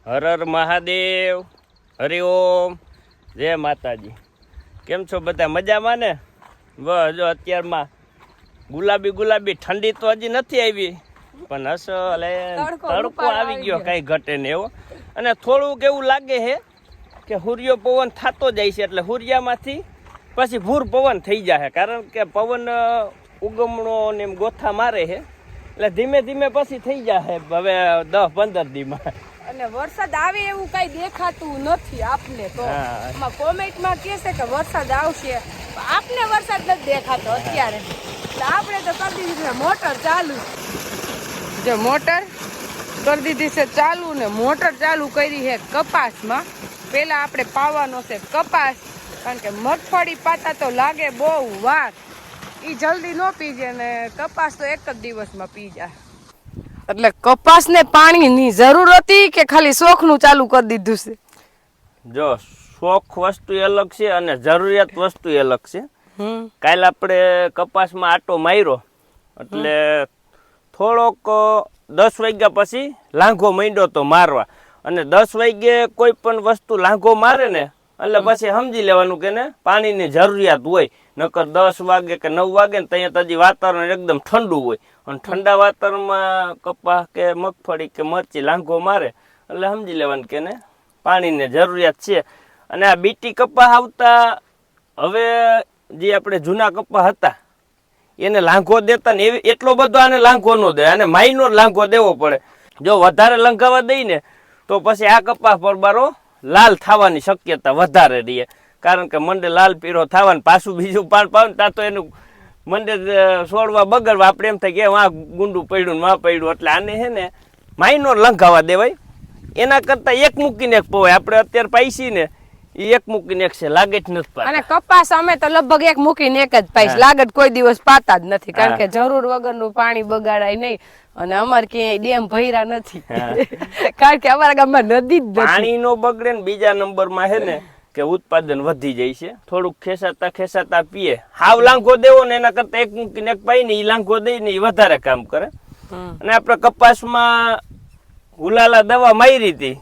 હર હર મહાદેવ, હરિઓમ, જય માતાજી. કેમ છો બધા? મજામાં ને? બસ જો અત્યારમાં ગુલાબી ઠંડી તો હજી નથી આવી, પણ અસલ તડકો આવી ગયો, કઈ ઘટે ને એવો. અને થોડુંક એવું લાગે છે કે સૂર્ય પવન થતો જાય છે, એટલે સૂર્યમાંથી પછી ભૂર પવન થઈ જાય, કારણ કે પવન ઉગમણો ને એમ ગોથા મારે છે, એટલે ધીમે ધીમે પછી થઈ જાય હવે 10-15 દીમાં. અને વરસાદ આવે એવું કઈ દેખાતું નથી આપને તો. એમાં કોમેન્ટમાં કહે છે કે વરસાદ આવશે, આપને વરસાદ નથી દેખાતો અત્યારે. એટલે આપણે તો કરી દીધી છે મોટર ચાલુ, જે મોટર કરી દીધી છે ચાલુ, ને મોટર ચાલુ કરી છે કપાસમાં. પેલા આપણે પાવાનો છે કપાસ, કારણ કે મગફળી પાતા તો લાગે બહુ વાર, ઈ જલ્દી ન પીજે, ને કપાસ તો એક જ દિવસમાં પી જાય. એટલે કપાસ ને પાણીની જરૂર હતી કે ખાલી શોખનું ચાલુ કરી દીધું છે? જો શોખ વસ્તુ અલગ છે અને જરૂરિયાત વસ્તુ અલગ છે. કાલે આપણે કપાસમાં આટો માર્યો, એટલે થોડોક 10 વાગ્યા પછી લાંઘો માંડ્યો તો મારવા. અને 10 વાગ્યે કોઈ પણ વસ્તુ લાંઘો મારે ને એટલે પછી સમજી લેવાનું કે ને પાણીની જરૂરિયાત હોય. નકર 10 વાગે કે 9 વાગે ને ત્યાં હજી વાતાવરણ એકદમ ઠંડુ હોય, અને ઠંડા વાતાવરણમાં કપાસ કે મગફળી કે મરચી લાંઘો મારે એટલે સમજી લેવાનું કે ને પાણીની જરૂરિયાત છે. અને આ બીટી કપાસ આવતા હવે જે આપણે જૂના કપાસ હતા એને લાંઘો દેતા ને એટલો બધો આને લાંઘો ન દે, આને માઈનો લાંઘો દેવો પડે. જો વધારે લંઘાવા દઈ ને તો પછી આ કપાસ પરબારો લાલ થવાની શક્યતા વધારે રહે, કારણ કે મંડે લાલ પીળો થવાનું, પાછું બીજું પાન પાવે ત્યાં તો એનું મંડે છોડવા બગડવા. આપણે એમ થાય કે આ ગુંડું પડ્યું ને માં પડ્યું, એટલે આને છે ને માઈનો લંઘાવા દેવાય. એના કરતાં એક મૂકીને એક પવાય. આપણે અત્યારે પાઈસી ને એ એક મૂકીને એક છે, લાગે જ નથી પાતા. અને કપાસ અમે તો લગભગ એક મૂકીને એક જ પાઈશ, લાગે કોઈ દિવસ પાતા જ નથી, કારણ કે જરૂર વગરનું પાણી બગાડાય નહીં. અને અમારે ક્યાંય ડેમ ભર્યા નથી, કારણ કે અમારા ગામમાં નદી જ નથી. પાણી નો બગડે ને બીજા નંબરમાં છે ને કે ઉત્પાદન વધી જાય છે. થોડુંક ખેસાતા પીએ. હાવ લાંઘો દેવો ને એના કરતા એક મૂકીને એક પાઈ ને એ લાંઘો દઈ ને એ વધારે કામ કરે. અને આપણે કપાસમાં હુલાલા દવા મારી હતી,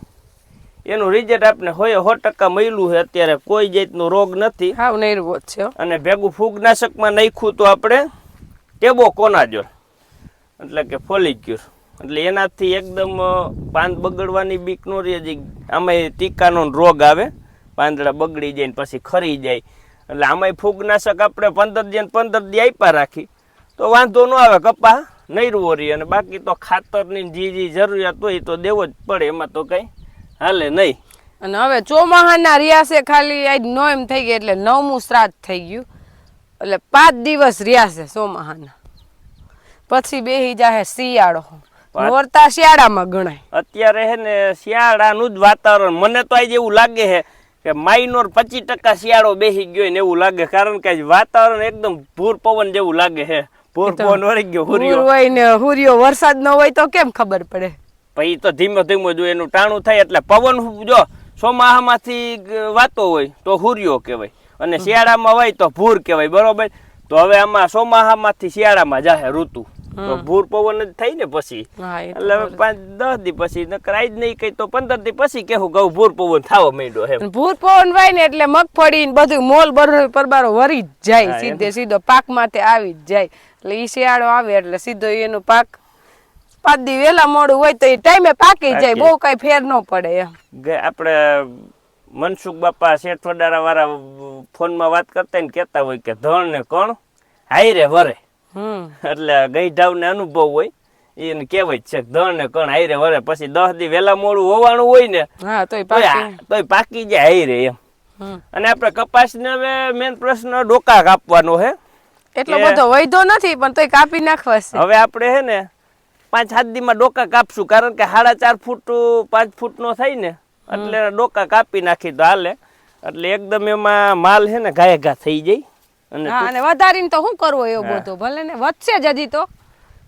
એનું રિઝલ્ટ આપણે 100% મળ્યું છે. અત્યારે કોઈ જાતનો રોગ નથી, હાવ નૈરવો છે. અને ભેગું ફૂગનાશકમાં નાખ્યું તો આપણે ટેબોકોનાઝોલ, એટલે કે ફોલિક્યુર, એટલે એનાથી એકદમ પાન બગડવાની બીક નો રહે. આમાં ટીકાનો રોગ આવે, પાંદડા બગડી જાય ને પછી ખરી જાય, એટલે આમાં ફૂગનાશક આપણે 15 દી આપ્યા રાખી તો વાંધો ન આવે, કપા નૈરવો રહી. અને બાકી તો ખાતરની જે જરૂરિયાત હોય તો દેવો જ પડે, એમાં તો કઈ હાલે નહીં. અને હવે ચોમાહાના રિયાસે ખાલી આજ નો એમ થઈ ગયા, એટલે 9મું શ્રાદ્ધ થઈ ગયું, એટલે 5 દિવસ રહ્યા છે ચોમાહાના. પછી બેહી જાહે શિયાળો. નોરતા શિયાળામાં ગણાય. અત્યારે હે ને શિયાળાનું જ વાતાવરણ. મને તો આજે એવું લાગે છે કે માઇનોર 25% શિયાળો બેસી ગયો ને એવું લાગે, કારણ કે વાતાવરણ એકદમ ભૂર પવન જેવું લાગે છે. ભૂર પવન વળી ગયો, હોય ને હુરિયો વરસાદ ન હોય તો કેમ ખબર પડે? પછી તો ધીમે ધીમે જો એનું ટાણું થાય, એટલે પવન જો ચોમાહામાંથી વાતો હોય તો હુરિયો કહેવાય, અને શિયાળામાં હોય તો ભૂર કહેવાય, બરોબર? તો હવે આમાં ચોમાહામાંથી શિયાળામાં જાહે ઋતુ, તો ભૂર પવન જ થાય ને પછી. એટલે 5-10 દી પછી નકરાય જ નહીં, કઈ તો 15 દી પછી કેવું ઘઉં ભૂર પવન થવા માંડ્યો હે. ભૂર પવન વાય ને એટલે મગફળી ને બધું મોલ પરબારો વરી જ જાય, સીધો પાક માટે આવી જ જાય. એટલે ઈ શિયાળો આવે એટલે સીધો એનો પાક 5 દી વેલા મોડું હોય તો એ ટાઈમે પાકી જાય, બહુ કઈ ફેર ન પડે એમ. આપણે મનસુખ બાપા શેઠવડારા વાળા ફોનમાં વાત કરતા ને કેતા હોય કે ધણ ને કણ હાઈ રે વરે, એટલે ગઈઢાવ ને અનુભવ હોય એને કેવાય છે, ધણ ને કણ હાઈ રે વરે. પછી 10 દી વેલા મોડું હોવાનું હોય ને તોય પાકી જાય હાઈ રે એમ. અને આપણે કપાસ ને હવે મેન પ્રશ્ન ડોકા કાપવાનો હે, એટલો બધો વૈધો નથી પણ તોય કાપી નાખવા છે. હવે આપણે હે ને 5-7 દીમાં ડોકા કાપશું, કારણ કે 4.5 ફૂટ 5 ફૂટ નો થાય ને એટલે ડોકા કાપી નાખી તો હાલે. એટલે એકદમ એમાં માલ હે ને ઘા થઈ જાય. અને વધારીને તો શું કરવો એવો બધો, ભલે ને વધશે જ હજી તો,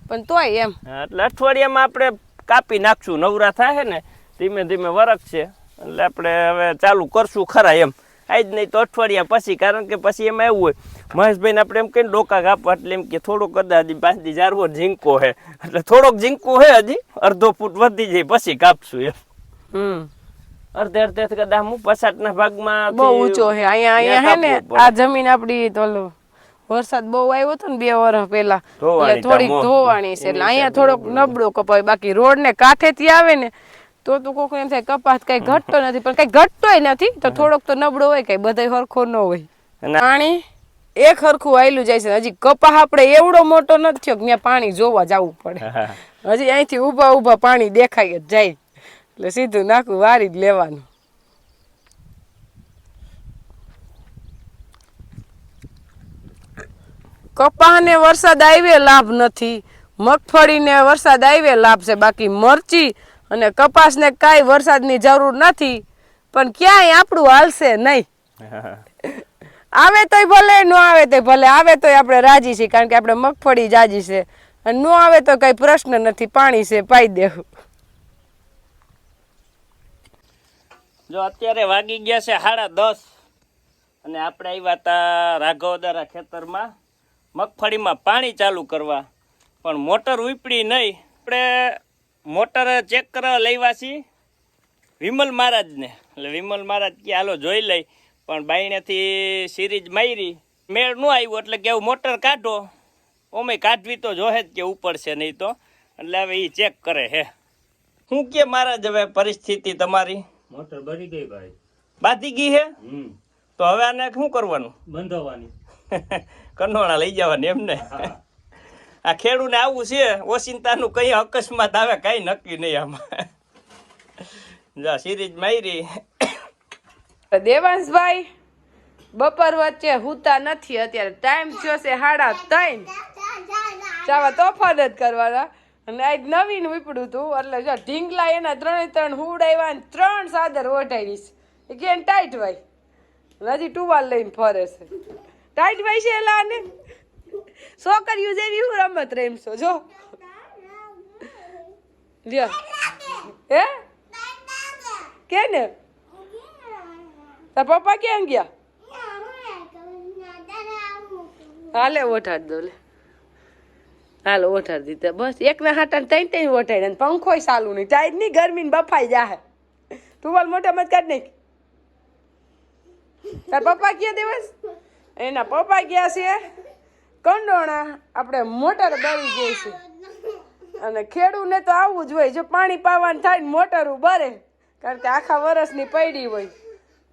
પણ તોય એમ. એટલે અઠવાડિયામાં આપણે કાપી નાખશું, નવરા થાય ને ધીમે ધીમે વરખ છે, એટલે આપણે હવે ચાલુ કરશું ખરા એમ. આજ નહીં તો અઠવાડિયા પછી, કારણ કે પછી એમાં એવું હોય મહેશભાઈ આપણે એમ કહીને ડોકા કાપવા, એટલે એમ કે થોડોક કદાચ 5 દી જારવો ઝીંકો હે, એટલે થોડોક ઝીંકો હે, હજી 1/2 ફૂટ વધી જાય પછી કાપશું એમ. અડધે અડધે કદાચ હું પછાતના ભાગમાં બહુ ઊંચો હે અહીંયા હે ને આ જમીન આપડી તો વરસાદ બહુ આવ્યો હતો ને 2 વર્ષ પહેલા એટલે થોડીક ધોવાણી છે એટલે અહીંયા થોડોક નબળો કપાય બાકી રોડ ને કાંઠેથી આવે ને તો કોક એમ થાય કપાસ કઈ ઘટતો નથી પણ કઈ ઘટતોય નથી તો થોડોક તો નબળો હોય કઈ બધાય હરખો ન હોય પાણી એક હરખું આયલું જાય છે હજી કપાસ આપણે એવડો મોટો નથી થયો કે ત્યાં પાણી જોવા જવું પડે હજી અહીંથી ઊભા ઊભા પાણી દેખાય જ જાય એટલે સીધું નાખું વારી જ લેવાનું કપાસને વરસાદ આવે લાભ નથી મગફળીને વરસાદ આવે લાભ છે બાકી મરચી અને કપાસને કાંઈ વરસાદની જરૂર નથી પણ ક્યાંય આપણું હાલશે નહીં આવે તોય ભલે ન આવે તોય ભલે આવે તોય આપણે રાજી છીએ કારણ કે આપણે મગફળી જાજી છે અને ન આવે તો કઈ પ્રશ્ન નથી પાણી છે પાઈ દેવું જો અત્યારે વાગી ગયા છે 10:30 અને આપણે આવ્યા હતા રાઘવદારા ખેતરમાં મગફળીમાં પાણી ચાલુ કરવા પણ મોટર ઉપડી નહીં આપણે મોટર ચેક કરવા લઈવા છીએ વિમલ મહારાજને એટલે વિમલ મહારાજ કે હાલો જોઈ લઈ પણ બાયણેથી સિરીજ મારી મેળ ન આવ્યો એટલે કે એવું મોટર કાઢો ઓમે કાઢવી તો જોહે જ કે ઉપડશે નહીં તો એટલે હવે એ ચેક કરે હે શું કે મહારાજ હવે પરિસ્થિતિ તમારી મોટર બળી ગઈ ભાઈ બાધી ગઈ હે તો હવે આને શું કરવાનું બંધાવવાની કંડોળા લઈ જવાની એમને આ ખેડૂને આવું છે ઓચિંતાનું કઈ અકસ્માત આવે કઈ નક્કી નહીં આમાં જા સિરીજ મારી દેવાંશભાઈ બપોર વચ્ચે હુતા નથી અત્યારે ટાઈમ થયો છે 3:30 ચાવા તોફાન જ કરવાના અને આજ નવીન ઉપડ્યું હતું એટલે જો ઢીંગલા એના 3 હુડાવ્યા ને 3 સાદર ઓઢાવી છે કે ટાઈટ ભાઈ હજી ટુવાલ લઈને ફરે છે ટાઈટ ભાઈ છે એલા ને છોકરીઓ જેવી હું રમત રમશો જો લ્યો હે કે ને તાર પપ્પા ક્યાં ગયા હાલે ઓઠાડ દો લે હાલો ઓઠાડ દીધા બસ એકના હાટા 3 ઓઠાડ અને પંખોય ચાલુ નહીં ટાઈટ ની ગરમી બફાઈ જાહે ટુવાલ મોટા મત કાઢ નાખ તાર પપ્પા ક્યાં દિવસ એના પપ્પા ગયા છે કંડોણા આપણે મોટર બળી ગઈ છે અને ખેડૂને તો આવવું જ હોય જો પાણી પાવાનું થાય ને મોટરું બરે કારણ કે આખા વર્ષની પડી હોય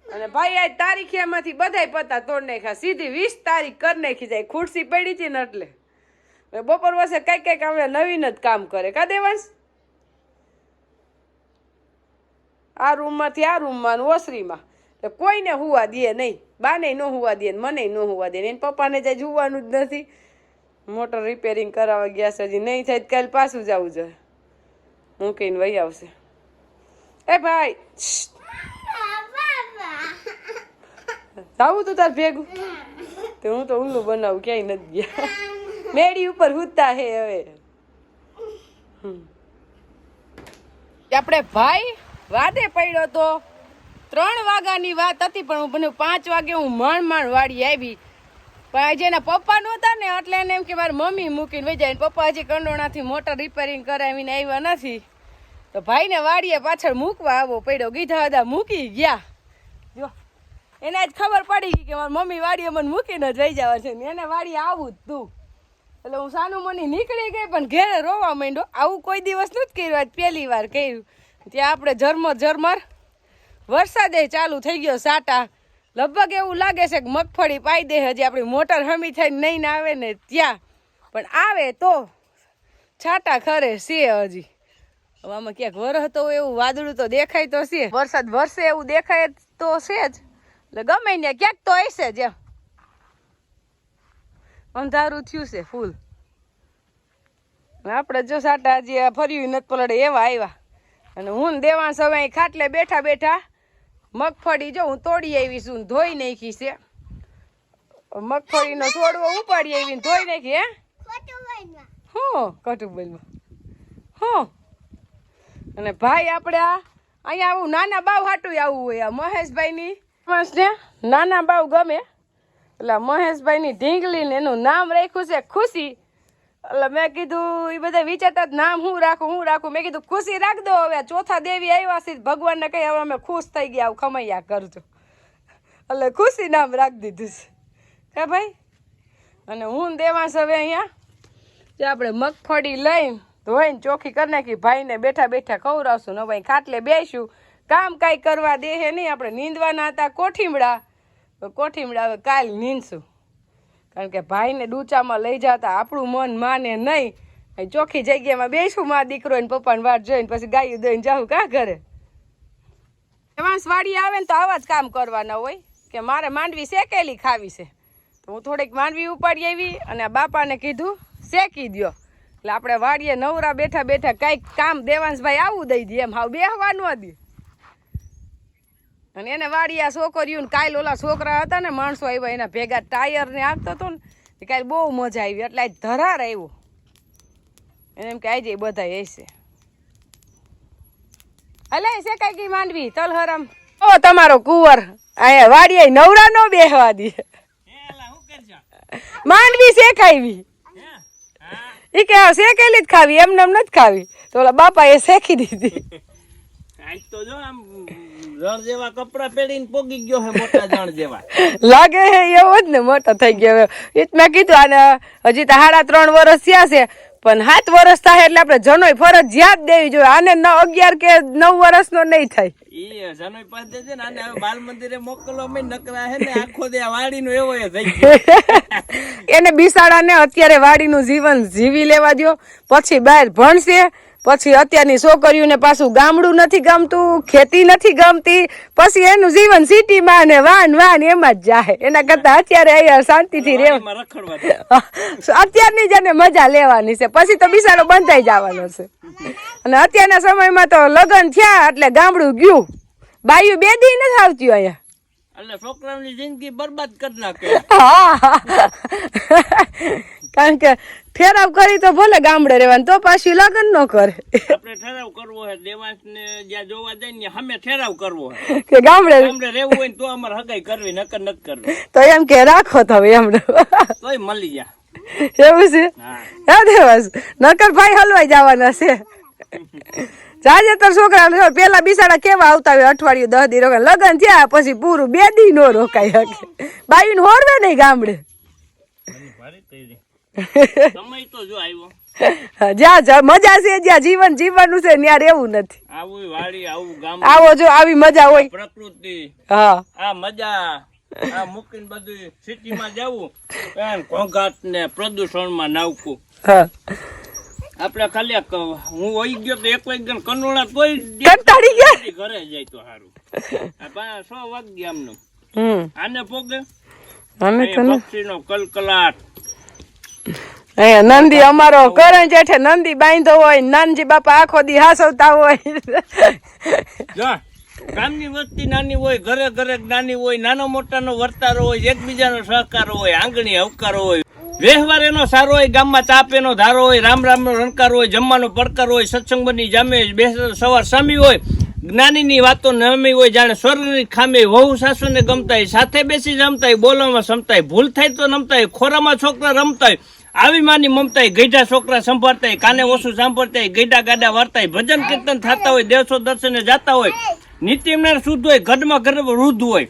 અને ભાઈ આજ તારીખ એમાંથી બધાય પતા તોડ નાખ્યા સીધી 20 તારીખ કરી નાખી જાય ખુરશી પડી હતી ને એટલે બપોર વર્ષે કઈક અમે નવીન જ કામ કરે કા દેવાંશ આ રૂમમાંથી આ રૂમમાં ઓસરીમાં કોઈને હુવા દે નહીં બાને ન હુવા દે મને ન હુવા દે એને પપ્પાને જાય જોવાનું જ નથી મોટર રિપેરિંગ કરાવવા ગયા છે હજી નહીં થાય કાલે પાછું જવું જોઈએ મૂકીને વહી આવશે એ ભાઈ જાવું તું તાર ભેગું તો હું તો ઉલ્લું બનાવું ક્યાંય નથી ગયા મેડી ઉપર હુતા હે હવે આપણે ભાઈ વાદે પડ્યો તો 3 વાગ્યાની વાત હતી પણ હું બન્યું 5 વાગે હું માંડ વાળી આવી પણ જેના પપ્પા નહોતા ને એટલે એને એમ કે મારી મમ્મી મૂકીને વહી જાય પપ્પા હજી કંડોણાથી મોટર રિપેરિંગ કરાવીને આવ્યા નથી તો ભાઈને વાડીએ પાછળ મૂકવા આવો પડ્યો ગીધા હતા મૂકી ગયા જો એને જ ખબર પડી ગઈ કે મારી મમ્મી વાડીએ મને મૂકીને જ વહી જવા છે ને એને વાડીએ આવું જ તું એટલે હું સાનું મની નીકળી ગઈ પણ ઘેરે રોવા માંડ્યો આવું કોઈ દિવસ નથી કર્યું આજ પહેલી વાર કર્યું ત્યાં આપણે ઝરમર વરસાદે ચાલુ થઈ ગયો સાટા લગભગ એવું લાગે છે કે મગફળી પાઈ દે હજી આપણી મોટર હમી થઈને નહીં ના આવે ને ત્યાં પણ આવે તો છાટા ખરે છે હજી હવે આમાં ક્યાંક વરસ તો એવું વાદળું તો દેખાય તો છે વરસાદ વરસે એવું દેખાય તો છે જ એટલે ગમે ને ક્યાંક તો હશે જ એમ અંધારું થયું છે ફૂલ આપણે જો સાટા હજી ફર્યું નથી પલડે એવા આવ્યા અને હું દેવાંશ હવે ખાટલે બેઠા બેઠા મગફળી જો હું તોડી આવી છું ધોઈ નાખી છે મગફળીનો છોડવો ઉપાડી આવીને ધોઈ નાખી હે હું કટુબલમાં હું અને ભાઈ આપણે અહીંયા આવું નાના બાવ હાટું આવવું હોય આ મહેશભાઈની ને નાના બાવ ગમે એટલે મહેશભાઈની ઢીંગલી ને એનું નામ રાખ્યું છે ખુશી એટલે મેં કીધું એ બધા વિચારતા નામ હું રાખું મેં કીધું ખુશી રાખ દો હવે ચોથા દેવી આવ્યા છે ભગવાનને કઈ હવે અમે ખુશ થઈ ગયા આવું ખમૈયા કરજો એટલે ખુશી નામ રાખી દીધું છે હે ભાઈ અને હું દેવાંશ હવે અહીંયા જે આપણે મગફળી લઈને ધોઈને ચોખ્ખી કરી નાખી ભાઈને બેઠા બેઠા ખવડાવશું ને ભાઈ ખાટલે બેસું કામ કાંઈ કરવા દે હે નહીં આપણે નીંદવાના હતા કોઠીમડા હવે કાલ નીંદશું કારણ કે ભાઈને ડૂચામાં લઈ જતા આપણું મન માને નહીં ચોખ્ખી જગ્યામાં બેસું મારા દીકરો ને પપ્પાને વાટ જોઈને પછી ગાયું દઈને જાઉં કાં ઘરે એમાં વાડી આવે ને તો આવા જ કામ કરવાના હોય કે મારે માંડવી શેકેલી ખાવી છે તો હું થોડીક માંડવી ઉપાડી આવી અને બાપાને કીધું શેકી દો એટલે આપણે વાડીએ નવરા બેઠા બેઠા કંઈક કામ દેવાંશભાઈ આવું દઈ દે એમ હાવ બેહવાનું દે અને એને વાડી આ છોકરીઓ કાલ ઓલા છોકરા હતા ને માણસો આવ્યા એના ભેગા ટાયર ને આપતો હતો ને કાલ બહુ મજા આવી એટલે આજ ધરાર આવ્યો એને એમ કે આજે બધા હશે અલે શેકાઈ ગઈ માંડવી તલહરામ ઓ તમારો કુંવર અહીંયા વાડીએ નવરા નો બેહવા દે માંડવી શેકાવી એ કે શેકેલી જ ખાવી એમને એમ નથી ખાવી તો ઓલા બાપા એ શેકી દીધી આજ તો જો આમ રણ જેવા કપડા પહેરીને પોગી ગયો હે મોટા જણ જેવા લાગે હે એવો જ ને મોટો થઈ ગયો મેં કીધું આને હજી તો 3.5 વર્ષ થયા છે પણ 7 વર્ષ થાય એટલે આપણે જનોય ફરજિયાત દેવી જોઈએ આને 11 કે 9 વર્ષનો નહીં થાય ઈ જનોય પાસ દેજે ને આને હવે બાલ મંદિરે મોકલવા મે નકરા હે ને આખો દે વાડીનો એવો એ થઈ ગયો એને બિસાડાને અત્યારે વાડીનું જીવન જીવી લેવા દ્યો પછી બહાર ભણશે પછી અત્યારની છોકરીઓને પાછું ગામડું નથી ગમતું ખેતી નથી ગમતી પછી એનું જીવન સિટીમાં ને વાન એમાં જ જાય એના કરતા અત્યારે અહીંયા શાંતિથી રહેવા અત્યારની જ એને મજા લેવાની છે પછી તો બિસાડો બંધાઈ જવાનો છે અને અત્યારના સમયમાં તો લગ્ન થયા એટલે ગામડું ગયું બાયું બે દી નથી આવતી અહીંયા એટલે છોકરાઓની જિંદગી બરબાદ કરી નાખે કારણ કે ઠેરાવ કરી તો ભલે ગામડે રહેવાનું તો પાછી લગ્ન ન કરે આપણે ઠેરાવ કરવો હે દેવાંશને જ્યાં જોવા જાય ને સામે ઠેરાવ કરવો હે કે ગામડે રહેવું હોય ને તો અમારે હગાઈ કરવી નકર નથી કરવી તો એમ કે રાખો તમે એમ તોય મળી જા એવું છે હા દેવાસ નકર ભાઈ હલવાઈ જવાના છે જાજે તો છોકરા પેલા બિસાડા કેવા આવતા હોય અઠવાડિયું 10 દી રોકાય લગ્ન થયા પછી પૂરું 2 દી નો રોકાય શકે બાયું હોરવે નહીં ગામડે સમય તો જો આવ્યો જ્યાં મજા છે જ્યાં જીવન જીવવાનું છે ત્યાં રહેવું નથી આવું વાડી આવું ગામ આવો જો આવી મજા હોય પ્રકૃતિ હા આ મજા આ મૂકીને બધું સિટીમાં જવું ઘોંઘાટ ને પ્રદૂષણમાં નાવવું હા આપણે ખાલી હું વહી ગયો તો 1 વાગ્યા કનોડા તોય કંટાળી ગયા ઘરે જાય તો સારું આ 6 વાગ્યા આમનું આને પોગે પક્ષીનો કલકલાટ અહીંયા નંદી અમારો કરણ જેઠે નંદી બાંધો હોય નાનજી બાપા આખો દી હાસવતા હોય જો ગામની વસ્તી નાની હોય ઘરે ઘરે નાની હોય નાનો મોટાનો વર્તારો હોય એકબીજાનો સહકાર હોય આંગણી હવકારો હોય વ્યવહાર એનો સારો હોય ગામમાં ચાપ એનો ધારો હોય રામ રામનો રણકાર હોય જમવાનો પડકાર હોય સત્સંગ બની જામે સવાર સામી હોય જ્ઞાનીની વાતો નમી હોય જાણે સ્વર્ગની ખામી વહુ સાસુને ગમતા સાથે બેસી જમતા બોલવામાં સમતાય ભૂલ થાય તો નમતા ખોરામાં છોકરા રમતા આવી માની મમતા ગઈઢા છોકરા સંભાળતા કાને ઓછું સાંભળતા ગઈઢા ગાડા વાર્તા ભજન કીર્તન થતા હોય દેવસો દર્શને જતા હોય નીતિમનાર શુદ્ધ હોય ઘરમાં ઘર વૃદ્ધ હોય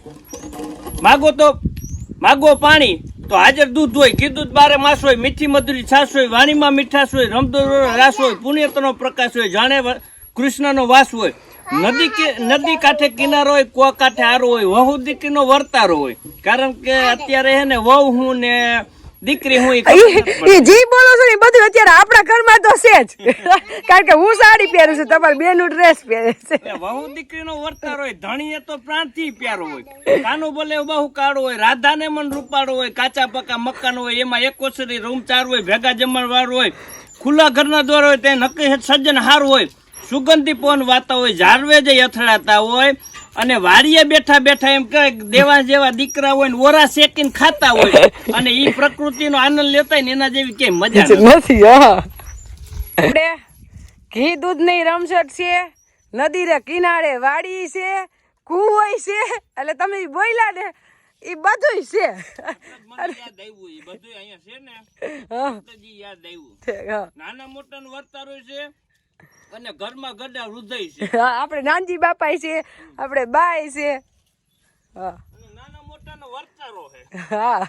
માગો પાણી તો હાજર દૂધ હોય કીધું બારે માસ હોય મીઠી મધુરી છાશ હોય વાણીમાં મીઠાશ હોય રમદોરો રાસ હોય પુણ્યતનો પ્રકાશ હોય જાણે કૃષ્ણનો વાસ હોય નદી કાંઠે કિનારો હોય કુવા કાંઠે આરો હોય વહુ દીકરીનો વર્તારો હોય કારણ કે અત્યારે હે ને વહુ હું ને દીકરી હું જી બોલો છો ને બધું અત્યારે આપણા ઘરમાં તો છે જ કારણ કે હું સાડી પહેરું છું તમારી બેનું ડ્રેસ પહેરે છે વહુ દીકરીનો વર્તારો હોય ધણીએ તો પ્રાણથી પ્યારો હોય કાનો બોલે બહુ કાળો હોય રાધાને મન રૂપાળો હોય કાચા પકા મકાન હોય એમાં એક ઓસરી રૂમ 4 હોય ભેગા જમણવાર હોય ખુલ્લા ઘરના દ્વાર હોય તે નક્કી સજ્જન હાર હોય સુગંધી પવન વાતા હોય ઝાડવે જે અથડાતા હોય અને વાડીએ બેઠા બેઠા એમ કહે દેવા જેવા દીકરા હોય ને ઓરા શેકીને ખાતા હોય અને ઈ પ્રકૃતિનો આનંદ લેતા ને એના જેવી કઈ મજા નથી આપણે ઘી દૂધ ની રમઝટ છે નદી રે કિનારે વાડી છે કુવો છે એટલે તમે બોલ્યા ને એ બધું છે મને યાદ આવ્યું એ બધું અહીંયા છે ને હા માતાજી યાદ આવ્યું ઠીક, હા. નાના મોટાનું વર્તારો છે અને ઘરમાં ગડા હૃદય છે હા આપણે નાનજી બાપા છે આપણે બાય છે હા અને નાના મોટાનો વર્તારો છે હા